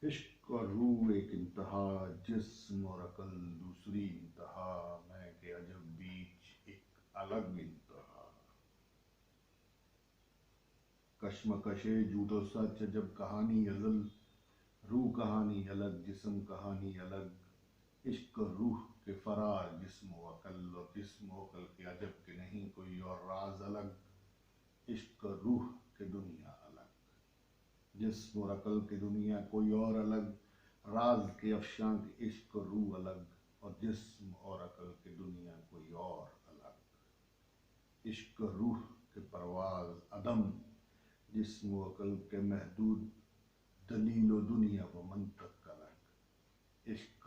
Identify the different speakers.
Speaker 1: عشق اور روح ایک انتہا، جسم اور عقل دوسری انتہا، میں کہ عجب بیچ ایک الگ انتہا۔ کشمکش جود و سچ عجب کہانی ازل، روح کہانی الگ جسم کہانی الگ، عشق اور روح کے فرار جسم و عقل، اور جسم و عقل کے عجب کہ نہیں کوئی اور راز الگ، عشق اور روح کے دنیا الگ، جسم اور عقل کے دنیا کوئی اور الگ، راز کے افشاں کے عشق اور روح الگ، اور جسم اور عقل کے دنیا کوئی اور الگ، عشق اور روح کے پرواز عدم، جسم و عقل کے محدود دلیل و دنیا و منطق الگ، عشق